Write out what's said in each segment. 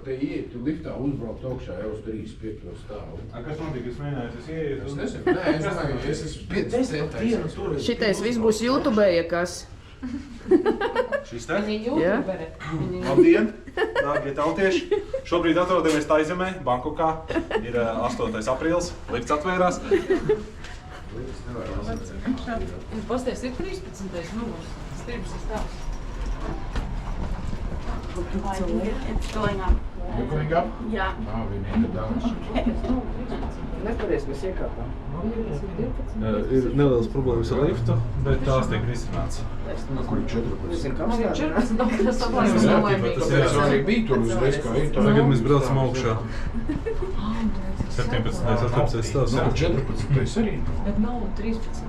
te iet liftā uzbraukt augšā jau uz 35. stāvu. Kas notika? Es mēģināju, es ieeju. Es nezinu, nē, es domāju, es esmu 5 centais. Šitais viss būs YouTube, ja kas. Šis te? Jā. Labdien, dārgie tautieši. Šobrīd atrodamies Taizemē, Bankokā. Ir 8. aprīlis, lifts atvērās. Pasties ir 13. numurs. Strības ir stāvs. It's going up. You're going up? Yeah. Ah, we need a down. Nepareiz mēs iekāpām. Ir nelielas problēmas ar liftu, bet tās tiek risināts. Kur ir 14? Man ir 14. Tas Es arī biju tur uzreiz, kā ir tā. Tagad mēs braucam augšā. 17. 18. stāvs. Nav 14. arī. Bet nav 13.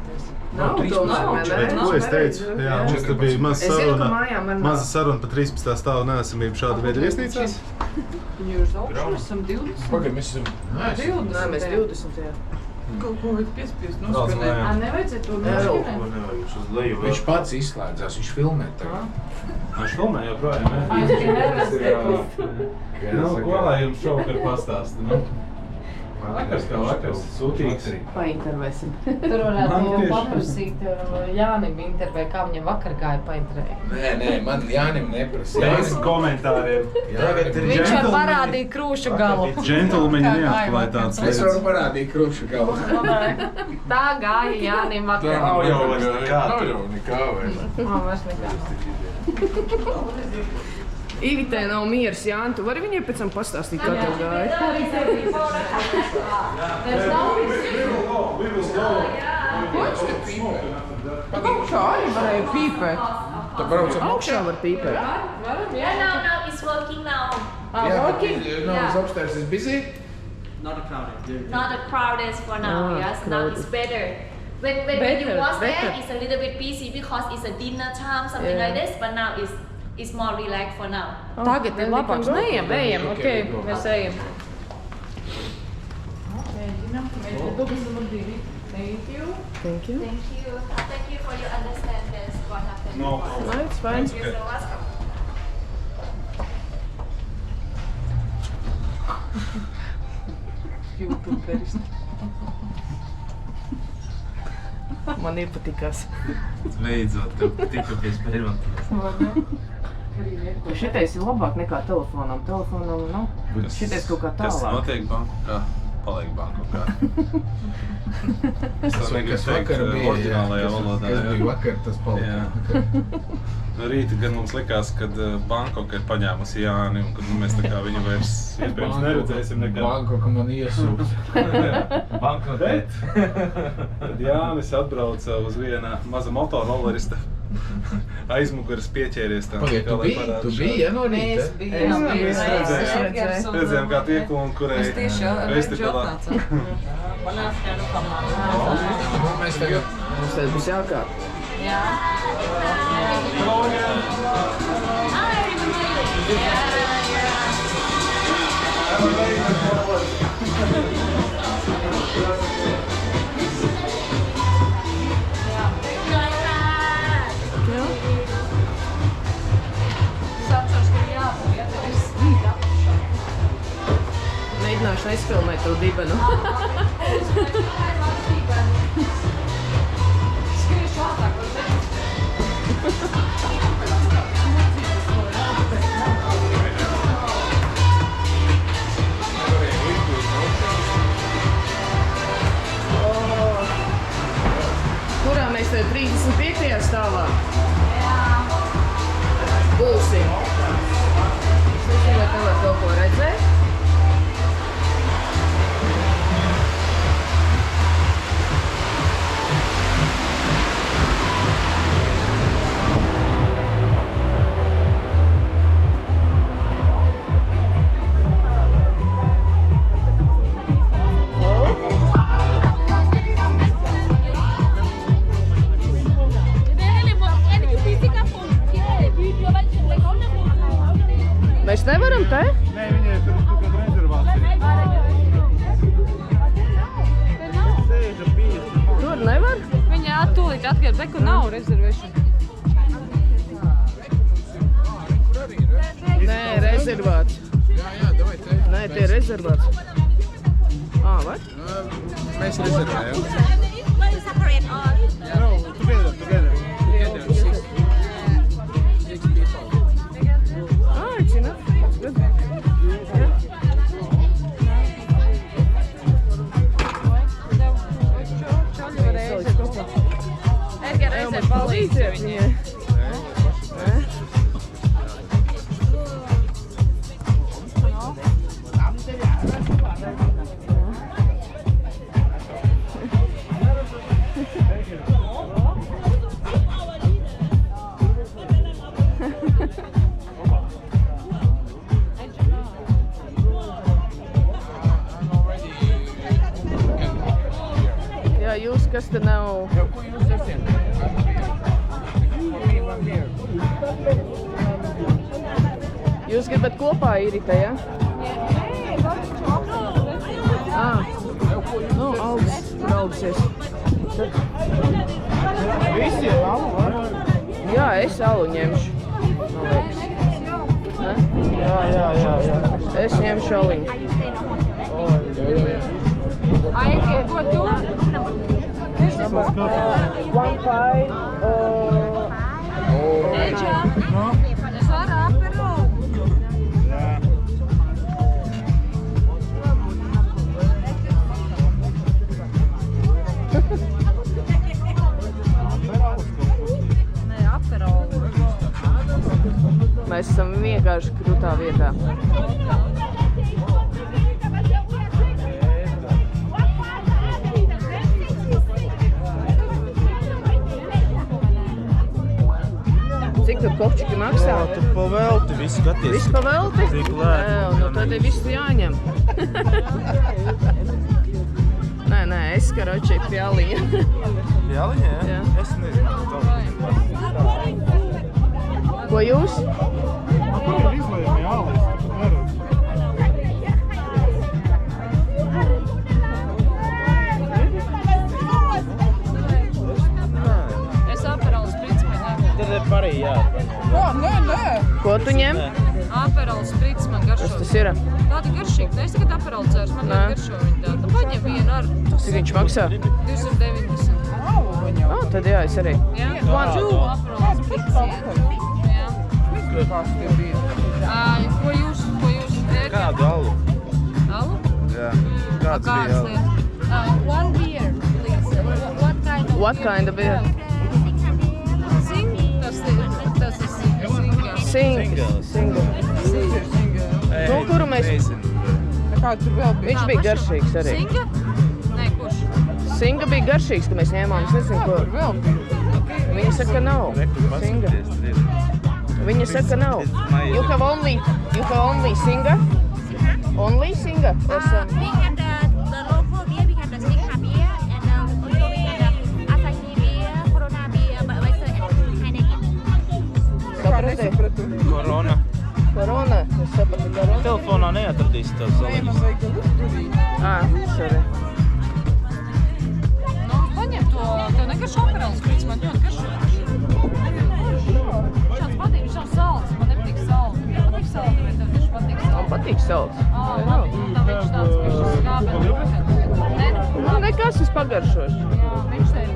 Nav 13. Bet ko es teicu? Jā, mums te bija maza saruna par 13. stāvu neesamību šāda veida viesnīcās. Jūs augšā esam 20. Pagaid, mēs esam... Nē, mēs 20. Jā. Kaut ko vajag piespiest noskanēt. Nevajadzētu to noskanēt? Viņš pats izslēdzās, viņš filmē tagad. Viņš filmē joprojām, ne? Nu, ko lai jums šovakar pastāsta, nu? Vakars kā vakars, sūtīgs. Paintervēsim. Tur varētu jau paprasīt Jānim intervē, kā viņam vakar gāja paintervē. Nē, man Jānim neprasa. Bez komentāriem. Viņš var parādīt krūšu galu. Džentlmeņi neatklātāts Es varu parādīt krūšu galu. Tā gāja Jānim vakar. Nav jau nekā vairs. Nav vairs nekā. Ivitē nav miers, Jāni, tu vari viņai pēc tam pastāstīt, kā tev gāja? Augšā arī varēja pīpēt. Augšā var pīpēt. Yeah, no, it's working now. Working? It's upstairs is busy. Not the crowded for now, yes. Now it's better. When you was there, it's a little bit busy because it's a dinner time, something like this, but now it's more relaxed for now. Tagad ir labāks. Neejam, ejam, ok, mēs ejam. Thank you. Thank you. Thank you for your understanding what happened. No problem. No, it's fine. You're so welcome. YouTuberis. Man iepatikās. Beidzot, tev tika pie spērmantās. Šitais ir labāk nekā telefonam. Telefonam nav. Šitais kaut kā tālāk. Kas notiek Bankokā? Paliek Bankokā. Tas vakar bija, oriģinālajā valodā. Kas bija vakar, tas palika. No rīta gan mums likās, kad Bankoka ir paņēmusi Jāni, un kad mēs tā kā viņu vairs iespējams neredzēsim nekad. Bankoka man iesūta. Bet tad Jānis atbrauca uz viena maza motorollerista aizmuguras pieķēries tam. Pagaid, tu biji, ja no rīta? Mēs Redzējām, kā tie kurai festivālā. Mēs tagad... Mums tad būs jākāp. Yeah. Mēģināšu aizfilmēt to dibenu. Kurā mēs te 35. stāvā? Būsim. Es nezinu, vai tev var kaut ko redzēt. Mēs nevaram te? Nē, viņai tur ir kaut kāda rezervācija. Tur nevar? Viņa tūlīt atgriež, kur nav rezervēšana. Nē, rezervāts. Jā, Nē, tie ir rezervēts. Vai? Mēs rezervējam. No, together. It's enough. That's good. Yeah. Edgar reizē palīdzi viņai. Jā, jūs kas te nav... Ko jūs dzersiet? Jūs gribat kopā īrita, ja? Nu, augsies. Visi ir alu, vai? Jā, es alu ņemšu. Man liekas. Jā. Es ņemšu aliņu. Aiki, ko tu? 1 pie. Eģa. Es varu apero. Nē, apero. Mēs esam vienkārši krūtā vietā. Cik tur kopčiki maksā? Jā, tu pavelti, visu skaties. Viss pavelti? Cik lēti. Jā, nu tad ir visu jāņem. Nē, es karoči pie aliņa. Pie aliņa, jā? Jā. Es nezinu. Ko jūs? Kur ir izlējumi jālis? Tur neredz. Es aperols spritsmeni. Tad ir parī, jā. Nē. Ko tu ņem? Aperols spritsmeni garšo. Kas tas ir? Tāda garšīga. Nu, es tagad aperols cērs, man Nē. garšo viņa tāda. Nu, paņem vienu ar Cik viņš maksā? 290. Tad jā, es arī. Jā? Two aperols spritsmeni. Jā. Ko jūs? Kādu alu? Alu? Jā. Kāds bija alu? One beer, please. What kind of What kind of beer? Sing? Tas ir singa. Single. Nu, kuru mēs... Kāda tur vēl bija? Viņš bija garšīgs arī. Singa? Nē, kurš? Singa bija garšīgs, ka mēs ņēmām. Es nezinu, ko. Tur vēl bija. Viņa saka, ka nav. Singa. Viņa saka, ka nav. You have only Singa? Only Singa? Or some? We have the local beer, we have the Singa beer, and also we have the Asahi beer, Corona beer, Budweiser, and Heineken. Saprati? Korona. Korona? Es sapratu korona. Telefonā neatradīsi tavs aliņus. Sorry. Nu, paņem to, tev negaršo aperols spritsmeni, ļoti garšo. Šāds patīk, viņš nav salds, man nepatīk salds. Man patīk salds, bet tev tieši patīk salds. Man patīk salds. Patīk, tā viņš tāds, viņš skābē. Nu, nekas, es pagaršošu. Jā, viņš te ir